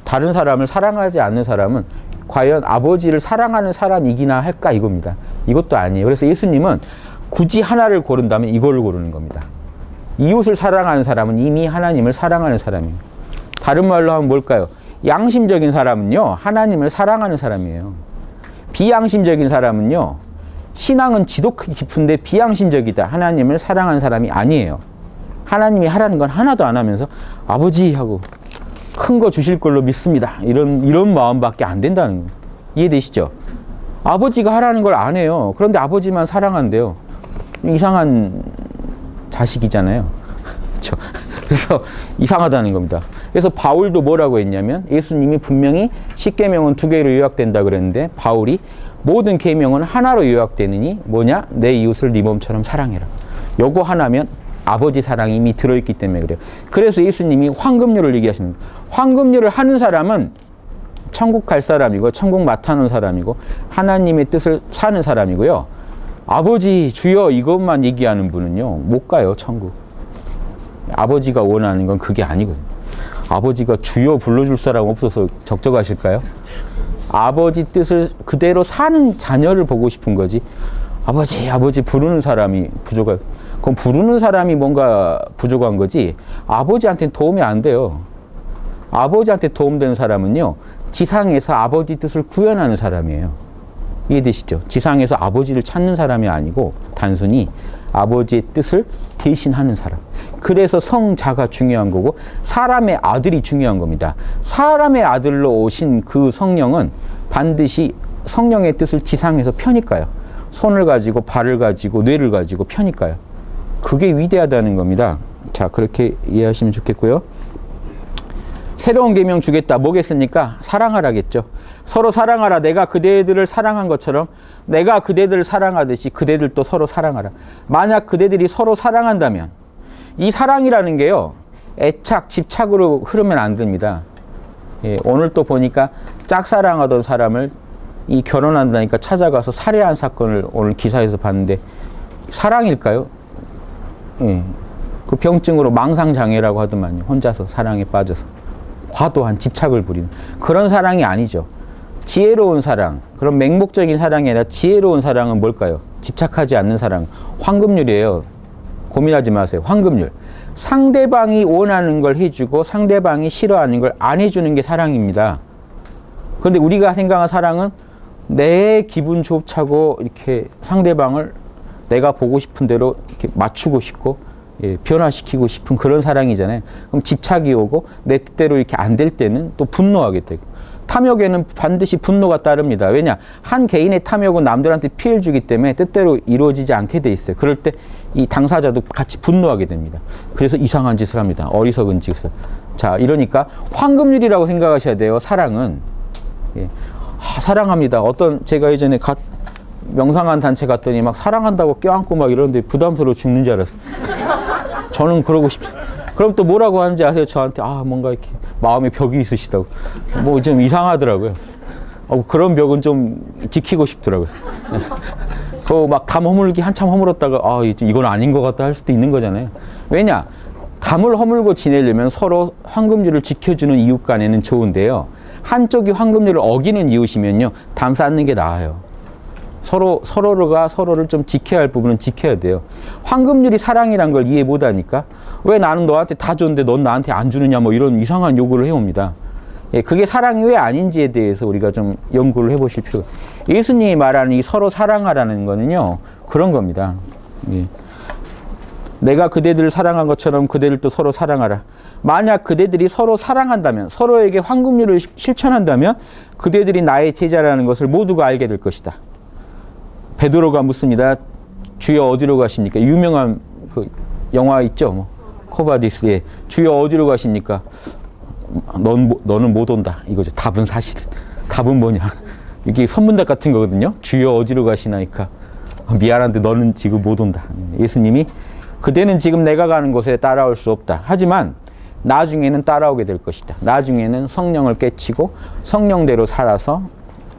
Speaker 1: 다른 사람을 사랑하지 않는 사람은 과연 아버지를 사랑하는 사람이기나 할까 이겁니다. 이것도 아니에요. 그래서 예수님은 굳이 하나를 고른다면 이걸 고르는 겁니다. 이웃을 사랑하는 사람은 이미 하나님을 사랑하는 사람이에요. 다른 말로 하면 뭘까요? 양심적인 사람은요, 하나님을 사랑하는 사람이에요. 비양심적인 사람은요, 신앙은 지독히 깊은데 비양심적이다. 하나님을 사랑하는 사람이 아니에요. 하나님이 하라는 건 하나도 안 하면서 아버지 하고 큰 거 주실 걸로 믿습니다. 이런 마음밖에 안 된다는 거예요. 이해되시죠? 아버지가 하라는 걸 안 해요. 그런데 아버지만 사랑한대요. 이상한 자식이잖아요. 그렇죠? 그래서 이상하다는 겁니다. 그래서 바울도 뭐라고 했냐면 예수님이 분명히 10계명은 2개로 요약된다 그랬는데 바울이 모든 계명은 하나로 요약되느니 뭐냐? 내 이웃을 네 몸처럼 사랑해라. 요거 하나면 아버지 사랑이 이미 들어있기 때문에 그래요. 그래서 예수님이 황금률을 얘기하시는 거예요. 황금률을 하는 사람은 천국 갈 사람이고 천국 맡아놓은 사람이고 하나님의 뜻을 사는 사람이고요. 아버지 주여 이것만 얘기하는 분은요 못 가요 천국. 아버지가 원하는 건 그게 아니거든요. 아버지가 주여 불러줄 사람 없어서 적적하실까요? 아버지 뜻을 그대로 사는 자녀를 보고 싶은 거지. 아버지 부르는 사람이 부족할. 그럼 부르는 사람이 뭔가 부족한 거지. 아버지한테는 도움이 안 돼요. 아버지한테 도움되는 사람은요 지상에서 아버지 뜻을 구현하는 사람이에요. 이해되시죠? 지상에서 아버지를 찾는 사람이 아니고 단순히 아버지의 뜻을 대신하는 사람. 그래서 성자가 중요한 거고 사람의 아들이 중요한 겁니다. 사람의 아들로 오신 그 성령은 반드시 성령의 뜻을 지상에서 펴니까요. 손을 가지고 발을 가지고 뇌를 가지고 펴니까요. 그게 위대하다는 겁니다. 자, 그렇게 이해하시면 좋겠고요. 새로운 계명 주겠다. 뭐겠습니까? 사랑하라겠죠. 서로 사랑하라. 내가 그대들을 사랑한 것처럼 내가 그대들을 사랑하듯이 그대들도 서로 사랑하라. 만약 그대들이 서로 사랑한다면 이 사랑이라는 게요. 애착, 집착으로 흐르면 안 됩니다. 예, 오늘 또 보니까 짝사랑하던 사람을 이 결혼한다니까 찾아가서 살해한 사건을 오늘 기사에서 봤는데 사랑일까요? 예, 그 병증으로 망상장애라고 하더만요. 혼자서 사랑에 빠져서. 과도한 집착을 부리는 그런 사랑이 아니죠. 지혜로운 사랑, 그런 맹목적인 사랑이 아니라 지혜로운 사랑은 뭘까요? 집착하지 않는 사랑. 황금률이에요. 고민하지 마세요. 황금률. 상대방이 원하는 걸 해주고 상대방이 싫어하는 걸 안 해주는 게 사랑입니다. 그런데 우리가 생각한 사랑은 내 기분 좋자고 이렇게 상대방을 내가 보고 싶은 대로 이렇게 맞추고 싶고 예, 변화시키고 싶은 그런 사랑이잖아요. 그럼 집착이 오고 내 뜻대로 이렇게 안 될 때는 또 분노하게 되고 탐욕에는 반드시 분노가 따릅니다. 왜냐? 한 개인의 탐욕은 남들한테 피해를 주기 때문에 뜻대로 이루어지지 않게 돼 있어요. 그럴 때 이 당사자도 같이 분노하게 됩니다. 그래서 이상한 짓을 합니다. 어리석은 짓을. 자, 이러니까 황금률이라고 생각하셔야 돼요. 사랑은. 예. 사랑합니다. 제가 예전에 명상한 단체 갔더니 막 사랑한다고 껴안고 막 이러는데 부담스러워 죽는 줄 알았어요. 저는 그러고 싶죠. 그럼 또 뭐라고 하는지 아세요? 저한테 뭔가 이렇게 마음에 벽이 있으시다고. 뭐 좀 이상하더라고요. 그런 벽은 좀 지키고 싶더라고요. 막 담 허물기 한참 허물었다가 이건 아닌 것 같다 할 수도 있는 거잖아요. 왜냐? 담을 허물고 지내려면 서로 황금률을 지켜주는 이웃 간에는 좋은데요. 한쪽이 황금률을 어기는 이웃이면요. 담 쌓는 게 나아요. 서로가 서로를 좀 지켜야 할 부분은 지켜야 돼요. 황금률이 사랑이란 걸 이해 못 하니까 왜 나는 너한테 다 줬는데 넌 나한테 안 주느냐 뭐 이런 이상한 요구를 해옵니다. 예, 그게 사랑이 왜 아닌지에 대해서 우리가 좀 연구를 해보실 필요가. 예수님이 말하는 이 서로 사랑하라는 거는요 그런 겁니다. 예. 내가 그대들을 사랑한 것처럼 그대들도 서로 사랑하라. 만약 그대들이 서로 사랑한다면 서로에게 황금률을 실천한다면 그대들이 나의 제자라는 것을 모두가 알게 될 것이다. 베드로가 묻습니다. 주여 어디로 가십니까? 유명한 그 영화 있죠. 뭐. 코바디스의 주여 어디로 가십니까? 너는 못 온다. 이거죠. 답은 사실은. 답은 뭐냐? 이게 선문답 같은 거거든요. 주여 어디로 가시나이까? 미안한데 너는 지금 못 온다. 예수님이 그대는 지금 내가 가는 곳에 따라올 수 없다. 하지만 나중에는 따라오게 될 것이다. 나중에는 성령을 깨치고 성령대로 살아서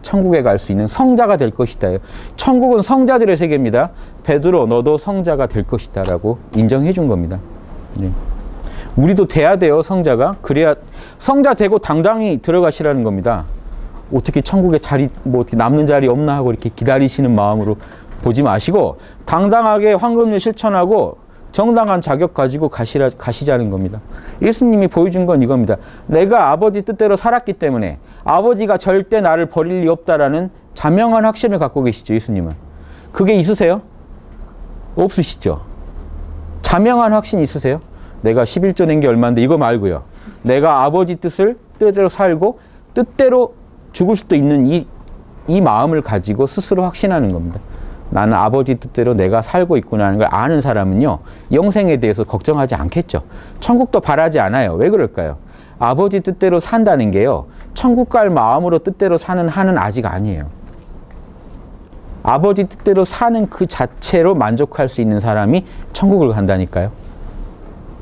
Speaker 1: 천국에 갈 수 있는 성자가 될 것이다. 천국은 성자들의 세계입니다. 베드로 너도 성자가 될 것이다 라고 인정해 준 겁니다. 네. 우리도 돼야 돼요. 성자가. 그래야 성자 되고 당당히 들어가시라는 겁니다. 어떻게 천국에 자리 뭐 어떻게 남는 자리 없나 하고 이렇게 기다리시는 마음으로 보지 마시고 당당하게 황금률 실천하고 정당한 자격 가지고 가시자는 겁니다. 예수님이 보여준 건 이겁니다. 내가 아버지 뜻대로 살았기 때문에 아버지가 절대 나를 버릴 리 없다라는 자명한 확신을 갖고 계시죠. 예수님은. 그게 있으세요? 없으시죠? 자명한 확신 있으세요? 내가 11조 낸 게 얼마인데 이거 말고요. 내가 아버지 뜻대로 살고 뜻대로 죽을 수도 있는 이 마음을 가지고 스스로 확신하는 겁니다. 나는 아버지 뜻대로 내가 살고 있구나 하는 걸 아는 사람은요. 영생에 대해서 걱정하지 않겠죠. 천국도 바라지 않아요. 왜 그럴까요? 아버지 뜻대로 산다는 게요. 천국 갈 마음으로 뜻대로 사는 한은 아직 아니에요. 아버지 뜻대로 사는 그 자체로 만족할 수 있는 사람이 천국을 간다니까요.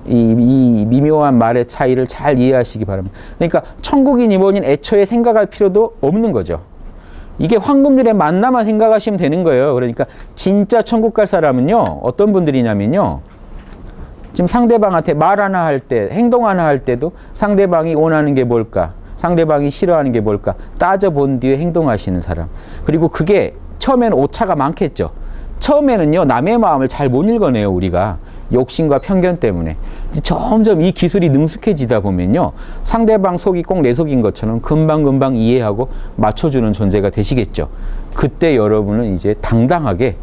Speaker 1: 이 미묘한 말의 차이를 잘 이해하시기 바랍니다. 그러니까 천국이니 뭐니 애초에 생각할 필요도 없는 거죠. 이게 황금률의 만나만 생각하시면 되는 거예요. 그러니까 진짜 천국 갈 사람은요. 어떤 분들이냐면요. 지금 상대방한테 말 하나 할 때, 행동 하나 할 때도 상대방이 원하는 게 뭘까? 상대방이 싫어하는 게 뭘까? 따져본 뒤에 행동하시는 사람. 그리고 그게 처음에는 오차가 많겠죠. 처음에는요. 남의 마음을 잘 못 읽어내요. 우리가. 욕심과 편견 때문에. 점점 이 기술이 능숙해지다 보면요. 상대방 속이 꼭 내 속인 것처럼 금방금방 이해하고 맞춰주는 존재가 되시겠죠. 그때 여러분은 이제 당당하게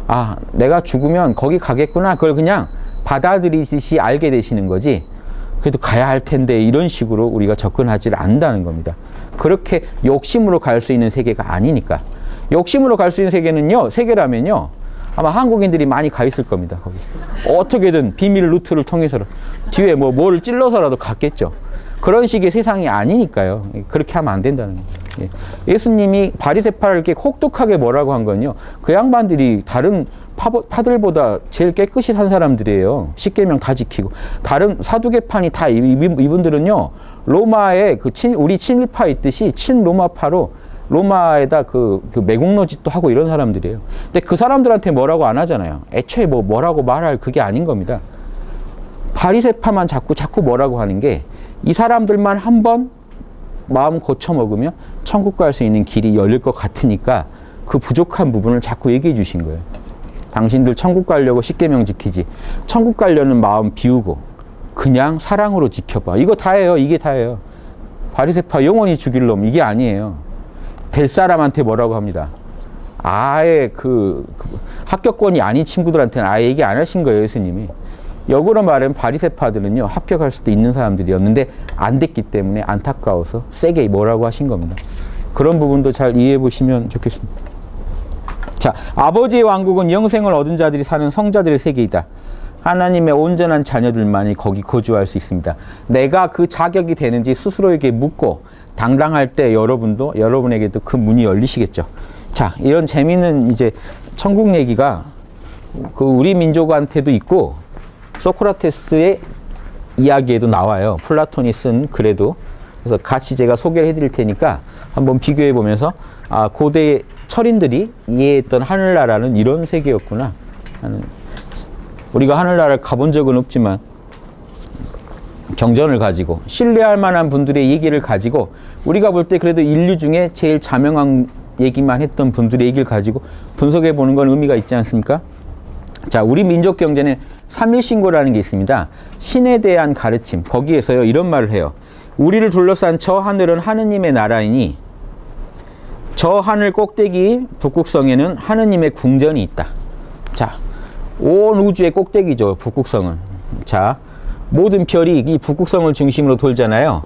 Speaker 1: 아, 내가 죽으면 거기 가겠구나. 그걸 그냥 받아들이듯이 알게 되시는 거지. 그래도 가야 할 텐데 이런 식으로 우리가 접근하지 않는다는 겁니다. 그렇게 욕심으로 갈 수 있는 세계가 아니니까. 욕심으로 갈 수 있는 세계는요. 세계라면요. 아마 한국인들이 많이 가 있을 겁니다. 거기. 어떻게든 비밀 루트를 통해서 뒤에 뭐를 찔러서라도 갔겠죠. 그런 식의 세상이 아니니까요. 그렇게 하면 안 된다는 거예요. 예수님이 바리새파를 이렇게 혹독하게 뭐라고 한 건요. 그 양반들이 다른 파들보다 제일 깨끗이 산 사람들이에요. 십계명 다 지키고. 다른 사두개파니 다 이분들은요. 로마에 우리 친일파 있듯이 친로마파로 로마에다 그 매국노짓도 하고 이런 사람들이에요. 근데 그 사람들한테 뭐라고 안 하잖아요. 애초에 뭐라고 말할 그게 아닌 겁니다. 바리새파만 자꾸 뭐라고 하는 게 이 사람들만 한번 마음 고쳐 먹으면 천국 갈 수 있는 길이 열릴 것 같으니까 그 부족한 부분을 자꾸 얘기해 주신 거예요. 당신들 천국 가려고 십계명 지키지. 천국 가려는 마음 비우고 그냥 사랑으로 지켜봐. 이거 다예요. 이게 다예요. 바리새파 영원히 죽일 놈 이게 아니에요. 될 사람한테 뭐라고 합니다. 아예 합격권이 아닌 친구들한테는 아예 얘기 안 하신 거예요. 예수님이. 역으로 말하면 바리새파들은요. 합격할 수도 있는 사람들이었는데 안 됐기 때문에 안타까워서 세게 뭐라고 하신 겁니다. 그런 부분도 잘 이해해 보시면 좋겠습니다. 자, 아버지의 왕국은 영생을 얻은 자들이 사는 성자들의 세계이다. 하나님의 온전한 자녀들만이 거기 거주할 수 있습니다. 내가 그 자격이 되는지 스스로에게 묻고 당당할 때 여러분에게도 그 문이 열리시겠죠. 자, 이런 재미있는 이제 천국 얘기가 우리 민족한테도 있고 소크라테스의 이야기에도 나와요. 플라톤이 쓴 글에도. 그래서 같이 제가 소개를 해드릴 테니까 한번 비교해 보면서 고대 철인들이 이해했던 하늘나라는 이런 세계였구나 하는. 우리가 하늘나라를 가본 적은 없지만 경전을 가지고 신뢰할 만한 분들의 얘기를 가지고 우리가 볼 때 그래도 인류 중에 제일 자명한 얘기만 했던 분들의 얘기를 가지고 분석해 보는 건 의미가 있지 않습니까? 자, 우리 민족 경전에 삼일신고라는 게 있습니다. 신에 대한 가르침. 거기에서요 이런 말을 해요. 우리를 둘러싼 저 하늘은 하느님의 나라이니 저 하늘 꼭대기 북극성에는 하느님의 궁전이 있다. 자, 온 우주의 꼭대기죠. 북극성은. 자, 모든 별이 이 북극성을 중심으로 돌잖아요.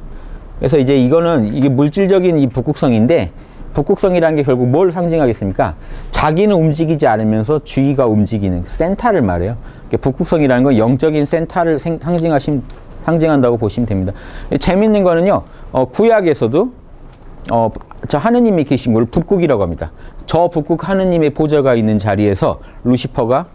Speaker 1: 그래서 이제 이게 물질적인 이 북극성인데 북극성이라는 게 결국 뭘 상징하겠습니까? 자기는 움직이지 않으면서 주위가 움직이는 센터를 말해요. 북극성이라는 건 영적인 센터를 상징한다고 보시면 됩니다. 재밌는 거는요. 구약에서도 저 하느님이 계신 걸 북극이라고 합니다. 저 북극 하느님의 보좌가 있는 자리에서 루시퍼가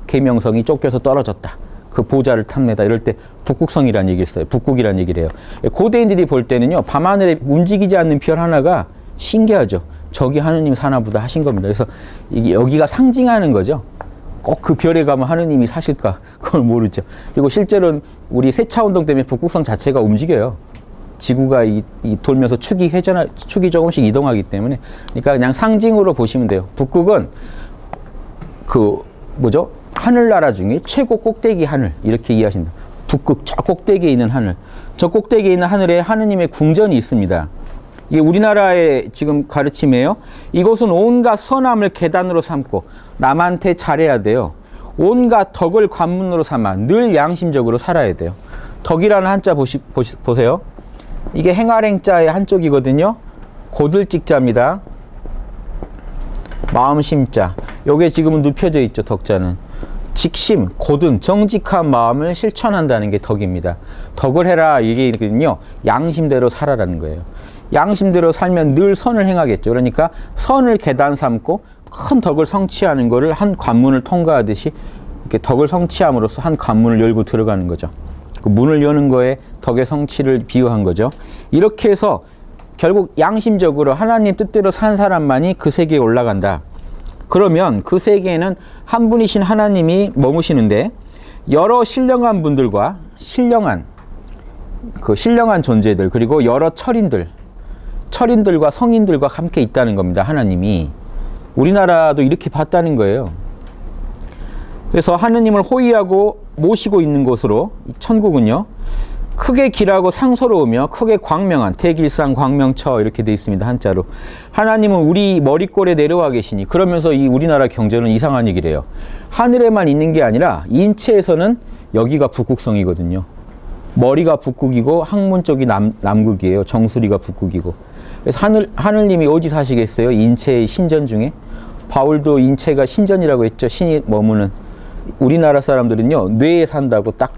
Speaker 1: 계명성이 쫓겨서 떨어졌다. 그 보좌를 탐내다. 이럴 때 북극성이라는 얘기를 써요. 북극이라는 얘기를 해요. 고대인들이 볼 때는요. 밤하늘에 움직이지 않는 별 하나가 신기하죠. 저기 하느님 사나 보다 하신 겁니다. 그래서 이게 여기가 상징하는 거죠. 꼭 그 별에 가면 하느님이 사실까? 그걸 모르죠. 그리고 실제로는 우리 세차 운동 때문에 북극성 자체가 움직여요. 지구가 이 돌면서 축이 조금씩 이동하기 때문에. 그러니까 그냥 상징으로 보시면 돼요. 북극은 그 뭐죠? 하늘나라 중에 최고 꼭대기 하늘 이렇게 이해하신다. 북극 저 꼭대기에 있는 하늘. 저 꼭대기에 있는 하늘에 하느님의 궁전이 있습니다. 이게 우리나라의 지금 가르침이에요. 이곳은 온갖 선함을 계단으로 삼고 남한테 잘해야 돼요. 온갖 덕을 관문으로 삼아 늘 양심적으로 살아야 돼요. 덕이라는 한자 보세요. 이게 행할행자의 한쪽이거든요. 고들직자입니다. 마음심자. 요게 지금은 눕혀져 있죠. 덕자는. 직심, 고든, 정직한 마음을 실천한다는 게 덕입니다. 덕을 해라 이게거든요. 양심대로 살아라는 거예요. 양심대로 살면 늘 선을 행하겠죠. 그러니까 선을 계단 삼고 큰 덕을 성취하는 거를 한 관문을 통과하듯이 이렇게 덕을 성취함으로써 한 관문을 열고 들어가는 거죠. 그 문을 여는 거에 덕의 성취를 비유한 거죠. 이렇게 해서 결국 양심적으로 하나님 뜻대로 산 사람만이 그 세계에 올라간다. 그러면 그 세계에는 한 분이신 하나님이 머무시는데 여러 신령한 분들과 신령한 존재들 그리고 여러 철인들과 성인들과 함께 있다는 겁니다. 하나님이. 우리나라도 이렇게 봤다는 거예요. 그래서 하느님을 호위하고 모시고 있는 곳으로 천국은요. 크게 길하고 상소로우며 크게 광명한 대길상 광명처 이렇게 되어 있습니다. 한자로. 하나님은 우리 머리꼴에 내려와 계시니 그러면서 이 우리나라 경전은 이상한 얘기를 해요. 하늘에만 있는 게 아니라 인체에서는 여기가 북극성이거든요. 머리가 북극이고 학문 쪽이 남극이에요. 정수리가 북극이고. 그래서 하늘님이 어디 사시겠어요? 인체의 신전 중에. 바울도 인체가 신전이라고 했죠. 신이 머무는. 우리나라 사람들은요. 뇌에 산다고 딱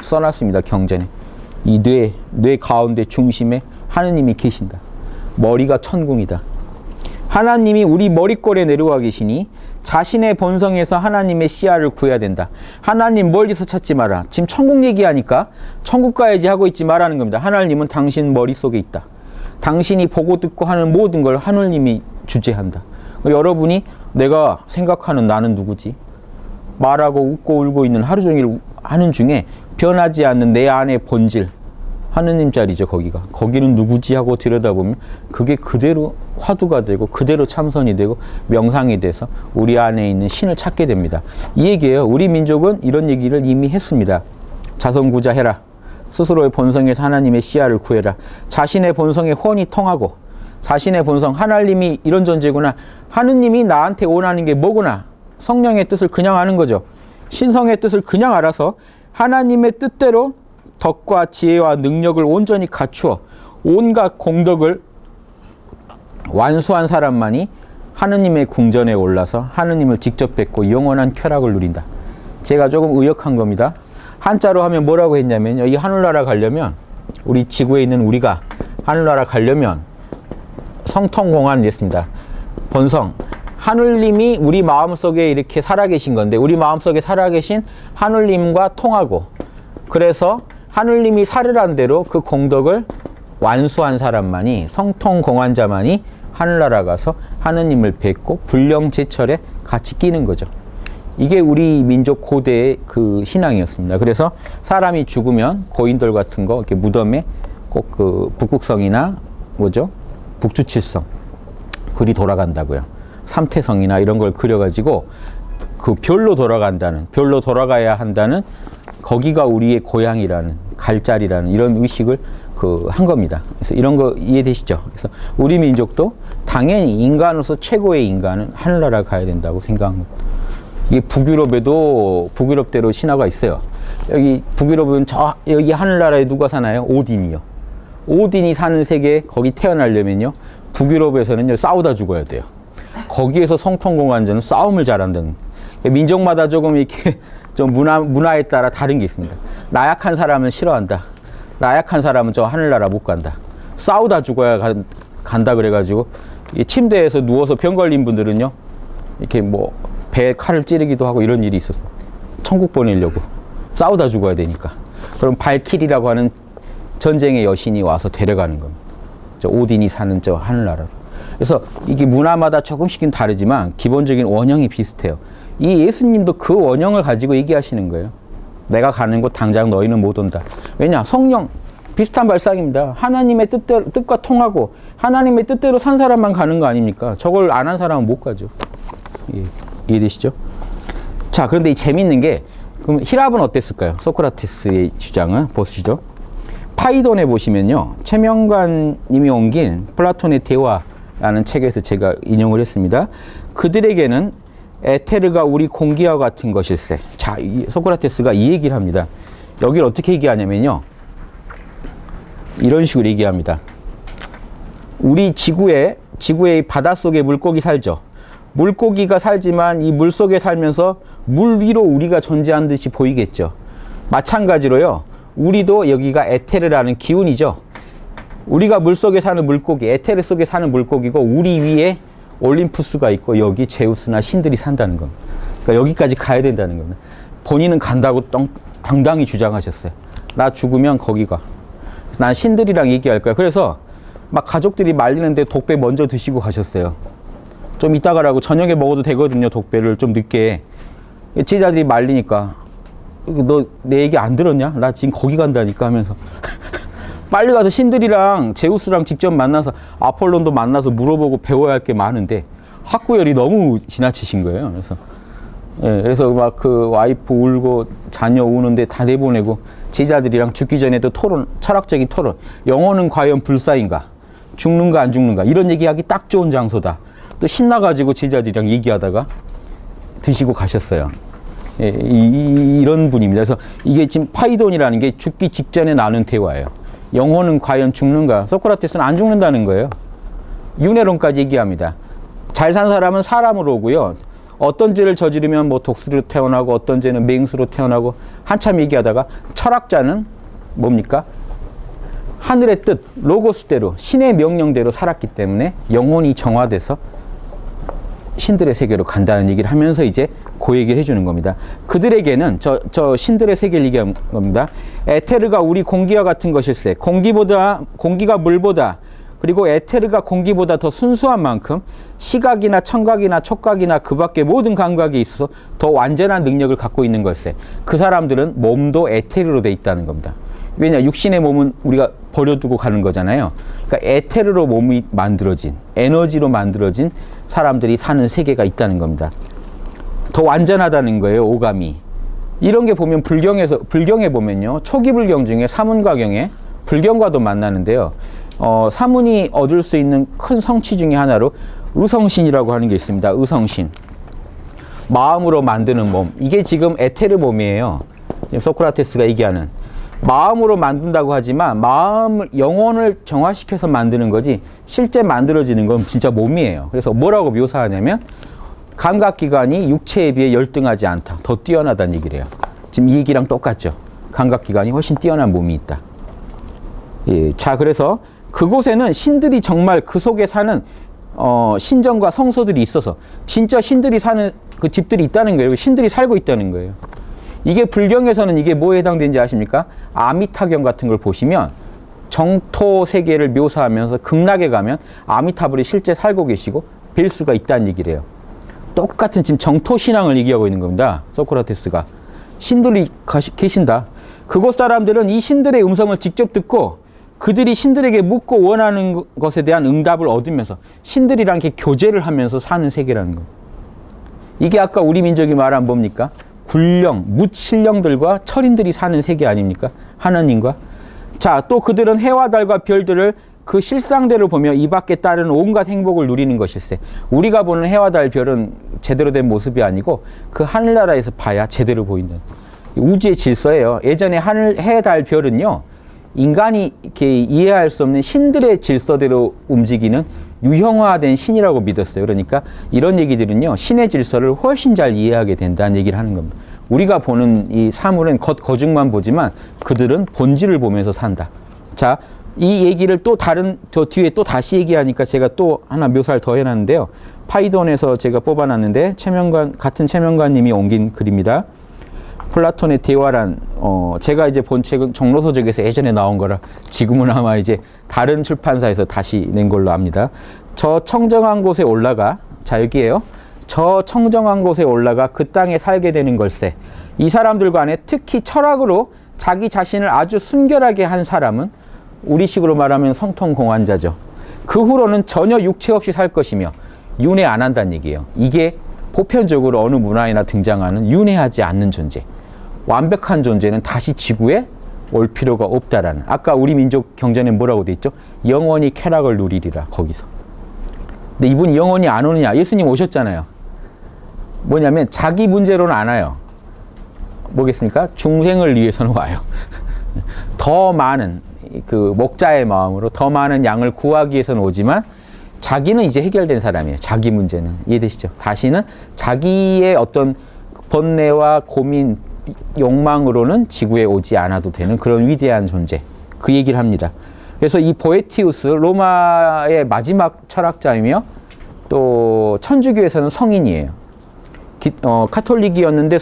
Speaker 1: 써놨습니다. 경전에. 이 뇌 가운데 중심에 하느님이 계신다. 머리가 천궁이다. 하나님이 우리 머리꼴에 내려와 계시니 자신의 본성에서 하나님의 씨알을 구해야 된다. 하나님 멀리서 찾지 마라. 지금 천국 얘기하니까 천국 가야지 하고 있지 말라는 겁니다. 하나님은 당신 머릿속에 있다. 당신이 보고 듣고 하는 모든 걸 하느님이 주재한다. 여러분이 내가 생각하는 나는 누구지? 말하고 웃고 울고 있는 하루 종일 하는 중에 변하지 않는 내 안의 본질, 하느님 자리죠. 거기는 누구지 하고 들여다보면 그게 그대로 화두가 되고 그대로 참선이 되고 명상이 돼서 우리 안에 있는 신을 찾게 됩니다. 이 얘기예요. 우리 민족은 이런 얘기를 이미 했습니다. 자성구자 해라. 스스로의 본성에서 하나님의 씨알을 구해라. 자신의 본성에 혼이 통하고 자신의 본성, 하나님이 이런 존재구나. 하느님이 나한테 원하는 게 뭐구나. 성령의 뜻을 그냥 아는 거죠. 신성의 뜻을 그냥 알아서 하나님의 뜻대로 덕과 지혜와 능력을 온전히 갖추어 온갖 공덕을 완수한 사람만이 하느님의 궁전에 올라서 하느님을 직접 뵙고 영원한 쾌락을 누린다. 제가 조금 의역한 겁니다. 한자로 하면 뭐라고 했냐면 이 하늘나라 가려면 우리 지구에 있는 우리가 하늘나라 가려면 성통공안이 됐습니다. 본성. 하늘님이 우리 마음속에 이렇게 살아계신 건데 우리 마음속에 살아계신 하늘님과 통하고 그래서 하늘님이 살으란 대로 그 공덕을 완수한 사람만이 성통공안자만이 하늘나라 가서 하느님을 뵙고 불령제철에 같이 끼는 거죠. 이게 우리 민족 고대의 그 신앙이었습니다. 그래서 사람이 죽으면 고인돌 같은 거 이렇게 무덤에 꼭 그 북극성이나 뭐죠? 북두칠성 글이 돌아간다고요. 삼태성이나 이런 걸 그려가지고 그 별로 돌아가야 한다는 거기가 우리의 고향이라는 갈 자리라는 이런 의식을 한 겁니다. 그래서 이런 거 이해되시죠? 그래서 우리 민족도 당연히 인간으로서 최고의 인간은 하늘나라 가야 된다고 생각합니다. 이게 북유럽에도 북유럽대로 신화가 있어요. 여기 북유럽은 여기 하늘나라에 누가 사나요? 오딘이요. 오딘이 사는 세계에 거기 태어나려면요. 북유럽에서는요 싸우다 죽어야 돼요. 거기에서 성통공안자는 싸움을 잘한다는. 민족마다 조금 이렇게 좀 문화에 따라 다른 게 있습니다. 나약한 사람은 싫어한다. 나약한 사람은 저 하늘나라 못 간다. 싸우다 죽어야 간다 그래가지고 침대에서 누워서 병 걸린 분들은요 이렇게 뭐 배에 칼을 찌르기도 하고 이런 일이 있었어요. 천국 보내려고 싸우다 죽어야 되니까. 그럼 발키리라고 하는 전쟁의 여신이 와서 데려가는 겁니다. 저 오딘이 사는 저 하늘나라로. 그래서 이게 문화마다 조금씩은 다르지만 기본적인 원형이 비슷해요. 이 예수님도 그 원형을 가지고 얘기하시는 거예요. 내가 가는 곳 당장 너희는 못 온다. 왜냐? 성령 비슷한 발상입니다. 하나님의 뜻과 통하고 하나님의 뜻대로 산 사람만 가는 거 아닙니까? 저걸 안 한 사람은 못 가죠. 예, 이해되시죠? 자, 그런데 이 재밌는 게 그럼 히랍은 어땠을까요? 소크라테스의 주장은 보시죠. 파이돈에 보시면요. 최명관님이 옮긴 플라톤의 대화라는 책에서 제가 인용을 했습니다. 그들에게는 에테르가 우리 공기와 같은 것일세. 자, 소크라테스가 이 얘기를 합니다. 여기를 어떻게 얘기하냐면요. 이런 식으로 얘기합니다. 우리 지구에 바닷속에 물고기 살죠. 물고기가 살지만 이 물 속에 살면서 물 위로 우리가 존재하는 듯이 보이겠죠. 마찬가지로요. 우리도 여기가 에테르라는 기운이죠. 우리가 물 속에 사는 물고기, 에테르 속에 사는 물고기고 우리 위에 올림푸스가 있고 여기 제우스나 신들이 산다는 겁니다. 그러니까 여기까지 가야 된다는 겁니다. 본인은 간다고 당당히 주장하셨어요. 나 죽으면 거기 가. 난 신들이랑 얘기할 거야. 그래서 막 가족들이 말리는데 독배 먼저 드시고 가셨어요. 좀 이따 가라고. 저녁에 먹어도 되거든요. 독배를 좀 늦게. 제자들이 말리니까 너 내 얘기 안 들었냐? 나 지금 거기 간다니까 하면서 빨리 가서 신들이랑 제우스랑 직접 만나서 아폴론도 만나서 물어보고 배워야 할 게 많은데 학구열이 너무 지나치신 거예요. 그래서 막 그 와이프 울고 자녀 우는데 다 내보내고 제자들이랑 죽기 전에도 토론, 철학적인 토론. 영혼은 과연 불사인가? 죽는가 안 죽는가? 이런 얘기하기 딱 좋은 장소다. 또 신나가지고 제자들이랑 얘기하다가 드시고 가셨어요. 예, 이런 분입니다. 그래서 이게 지금 파이돈이라는 게 죽기 직전에 나눈 대화예요. 영혼은 과연 죽는가? 소크라테스는 안 죽는다는 거예요. 윤회론까지 얘기합니다. 잘 산 사람은 사람으로 오고요. 어떤 죄를 저지르면 뭐 독수리로 태어나고 어떤 죄는 맹수로 태어나고 한참 얘기하다가 철학자는 뭡니까? 하늘의 뜻, 로고스대로 신의 명령대로 살았기 때문에 영혼이 정화돼서 신들의 세계로 간다는 얘기를 하면서 이제 그 얘기를 해주는 겁니다. 그들에게는 저 신들의 세계를 얘기하는 겁니다. 에테르가 우리 공기와 같은 것일세. 공기가 물보다 그리고 에테르가 공기보다 더 순수한 만큼 시각이나 청각이나 촉각이나 그 밖의 모든 감각에 있어서 더 완전한 능력을 갖고 있는 걸세. 그 사람들은 몸도 에테르로 돼 있다는 겁니다. 왜냐? 육신의 몸은 우리가 버려두고 가는 거잖아요. 그러니까 에테르로 몸이 만들어진, 에너지로 만들어진 사람들이 사는 세계가 있다는 겁니다. 더 완전하다는 거예요, 오감이. 이런 게 보면 불경에 보면요. 초기 불경 중에 사문과경에 불경과도 만나는데요. 사문이 얻을 수 있는 큰 성취 중에 하나로 의성신이라고 하는 게 있습니다. 의성신. 마음으로 만드는 몸. 이게 지금 에테르 몸이에요. 지금 소크라테스가 얘기하는. 마음으로 만든다고 하지만 영혼을 정화시켜서 만드는 거지 실제 만들어지는 건 진짜 몸이에요. 그래서 뭐라고 묘사하냐면 감각기관이 육체에 비해 열등하지 않다. 더 뛰어나다는 얘기를 해요. 지금 이 얘기랑 똑같죠. 감각기관이 훨씬 뛰어난 몸이 있다. 예, 자, 그래서 그곳에는 신들이 정말 그 속에 사는 신전과 성소들이 있어서 진짜 신들이 사는 그 집들이 있다는 거예요. 신들이 살고 있다는 거예요. 이게 불경에서는 이게 뭐에 해당되는지 아십니까? 아미타경 같은 걸 보시면 정토 세계를 묘사하면서 극락에 가면 아미타불이 실제 살고 계시고 뵐 수가 있다는 얘기를 해요. 똑같은 지금 정토 신앙을 얘기하고 있는 겁니다. 소크라테스가. 신들이 계신다. 그곳 사람들은 이 신들의 음성을 직접 듣고 그들이 신들에게 묻고 원하는 것에 대한 응답을 얻으면서 신들이랑 이렇게 교제를 하면서 사는 세계라는 겁니다. 이게 아까 우리 민족이 말한 뭡니까? 굴령, 묻신령들과 철인들이 사는 세계 아닙니까? 하나님과. 자, 또 그들은 해와 달과 별들을 그 실상대로 보며 이 밖에 따른 온갖 행복을 누리는 것일세. 우리가 보는 해와 달, 별은 제대로 된 모습이 아니고 그 하늘나라에서 봐야 제대로 보인다. 우주의 질서예요. 예전에 해, 달, 별은요. 인간이 이렇게 이해할 수 없는 신들의 질서대로 움직이는 유형화된 신이라고 믿었어요. 그러니까 이런 얘기들은요. 신의 질서를 훨씬 잘 이해하게 된다는 얘기를 하는 겁니다. 우리가 보는 이 사물은 거중만 보지만 그들은 본질을 보면서 산다. 자, 이 얘기를 또 저 뒤에 또 다시 얘기하니까 제가 또 하나 묘사를 더 해놨는데요. 파이돈에서 제가 뽑아놨는데 같은 최명관님이 옮긴 글입니다. 플라톤의 대화란 제가 이제 본 책은 종로서적에서 예전에 나온 거라 지금은 아마 이제 다른 출판사에서 다시 낸 걸로 압니다. 저 청정한 곳에 올라가, 자 여기에요. 저 청정한 곳에 올라가 그 땅에 살게 되는 걸세. 이 사람들 간에 특히 철학으로 자기 자신을 아주 순결하게 한 사람은 우리식으로 말하면 성통공환자죠. 그 후로는 전혀 육체 없이 살 것이며 윤회 안 한다는 얘기예요. 이게 보편적으로 어느 문화에나 등장하는 윤회하지 않는 존재. 완벽한 존재는 다시 지구에 올 필요가 없다라는. 아까 우리 민족 경전에 뭐라고 돼 있죠? 영원히 쾌락을 누리리라, 거기서. 근데 이분이 영원히 안 오느냐? 예수님 오셨잖아요. 뭐냐면 자기 문제로는 안 와요. 뭐겠습니까? 중생을 위해서는 와요. 더 많은 그 목자의 마음으로 더 많은 양을 구하기 위해서는 오지만 자기는 이제 해결된 사람이에요. 자기 문제는. 이해되시죠? 다시는 자기의 어떤 번뇌와 고민, 욕망으로는 지구에 오지 않아도 되는 그런 위대한 존재. 그 얘기를 합니다. 그래서 이 보에티우스, 로마의 마지막 철학자이며 또 천주교에서는 성인이에요. 카톨릭이었는데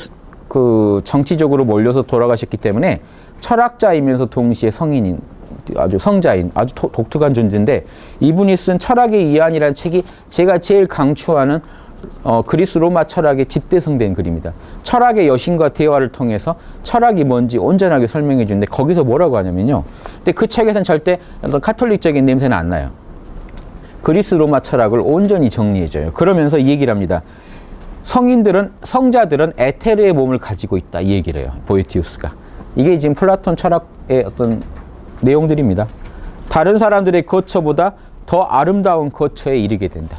Speaker 1: 그 정치적으로 몰려서 돌아가셨기 때문에 철학자이면서 동시에 성인인, 아주 성자인, 아주 독특한 존재인데, 이분이 쓴 철학의 이한이라는 책이 제가 제일 강추하는 그리스 로마 철학의 집대성된 글입니다. 철학의 여신과 대화를 통해서 철학이 뭔지 온전하게 설명해 주는데, 거기서 뭐라고 하냐면요. 근데 그 책에서는 절대 어떤 카톨릭적인 냄새는 안 나요. 그리스 로마 철학을 온전히 정리해 줘요. 그러면서 이 얘기를 합니다. 성자들은 에테르의 몸을 가지고 있다, 이 얘기를 해요. 보에티우스가. 이게 지금 플라톤 철학의 어떤 내용들입니다. 다른 사람들의 거처보다 더 아름다운 거처에 이르게 된다.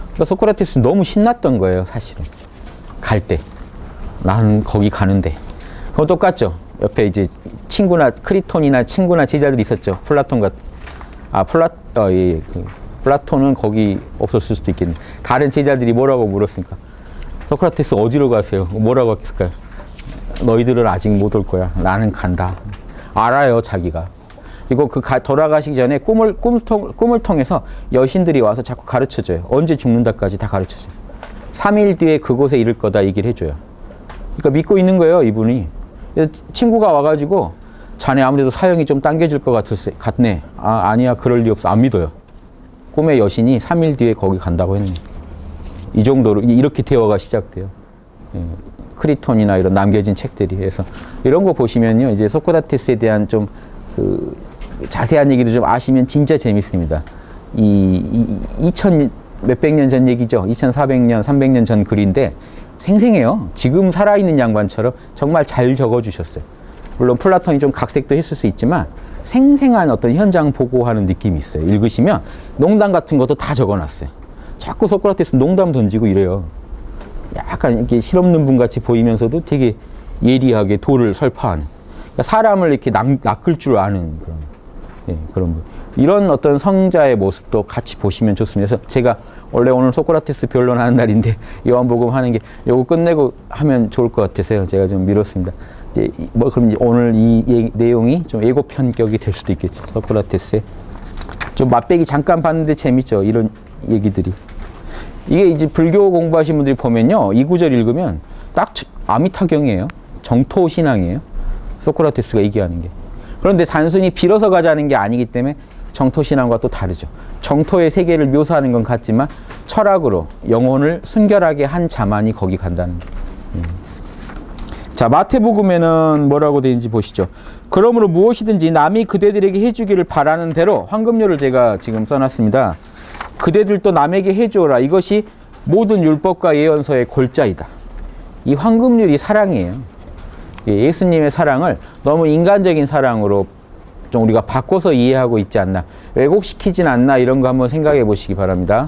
Speaker 1: 그러니까 소크라테스는 너무 신났던 거예요, 사실은. 갈 때. 나는 거기 가는데. 그건 똑같죠. 옆에 이제 친구나, 크리톤이나 친구나 제자들이 있었죠. 플라톤과, 플라톤은 거기 없었을 수도 있겠네. 다른 제자들이 뭐라고 물었습니까? 소크라테스 어디로 가세요? 뭐라고 했을까요? 너희들은 아직 못 올 거야. 나는 간다. 알아요, 자기가. 그리고 돌아가시기 전에 꿈을 통해서 여신들이 와서 자꾸 가르쳐줘요. 언제 죽는다까지 다 가르쳐줘요. 3일 뒤에 그곳에 이를 거다 얘기를 해줘요. 그러니까 믿고 있는 거예요, 이분이. 친구가 와가지고 자네 아무래도 사형이 좀 당겨질 것 같네. 아니야, 그럴 리 없어. 안 믿어요. 꿈의 여신이 3일 뒤에 거기 간다고 했네. 이 정도로 이렇게 대화가 시작돼요. 크리톤이나 이런 남겨진 책들이. 해서 이런 거 보시면요, 이제 소크라테스에 대한 좀 그 자세한 얘기도 좀 아시면 진짜 재밌습니다. 2000 몇백 년 전 얘기죠. 2400년, 300년 전 글인데 생생해요. 지금 살아있는 양반처럼 정말 잘 적어주셨어요. 물론 플라톤이 좀 각색도 했을 수 있지만 생생한 어떤 현장 보고하는 느낌이 있어요. 읽으시면 농담 같은 것도 다 적어놨어요. 자꾸 소크라테스 농담 던지고 이래요. 약간 이렇게 실없는 분 같이 보이면서도 되게 예리하게 도를 설파하는. 그러니까 사람을 이렇게 낚을 줄 아는 그런 분. 이런 어떤 성자의 모습도 같이 보시면 좋습니다. 그래서 제가 원래 오늘 소크라테스 변론하는 날인데 요한복음 하는 게 요거 끝내고 하면 좋을 것 같아서요. 제가 좀 미뤘습니다. 이제 그럼 이제 오늘 이 내용이 좀 예고 편격이 될 수도 있겠죠. 소크라테스의 좀 맛배기 잠깐 봤는데 재밌죠. 이런 얘기들이. 이게 이제 불교 공부하신 분들이 보면요, 이 구절 읽으면 딱 아미타경이에요. 정토 신앙이에요. 소크라테스가 얘기하는 게. 그런데 단순히 빌어서 가자는 게 아니기 때문에 정토 신앙과 또 다르죠. 정토의 세계를 묘사하는 건 같지만 철학으로 영혼을 순결하게 한 자만이 거기 간다는 거예요. 자, 마태복음에는 뭐라고 되어 있는지 보시죠. 그러므로 무엇이든지 남이 그대들에게 해주기를 바라는 대로, 황금률을 제가 지금 써놨습니다. 그대들도 남에게 해주어라. 이것이 모든 율법과 예언서의 골자이다. 이 황금률이 사랑이에요. 예수님의 사랑을 너무 인간적인 사랑으로 좀 우리가 바꿔서 이해하고 있지 않나, 왜곡시키진 않나, 이런 거 한번 생각해 보시기 바랍니다.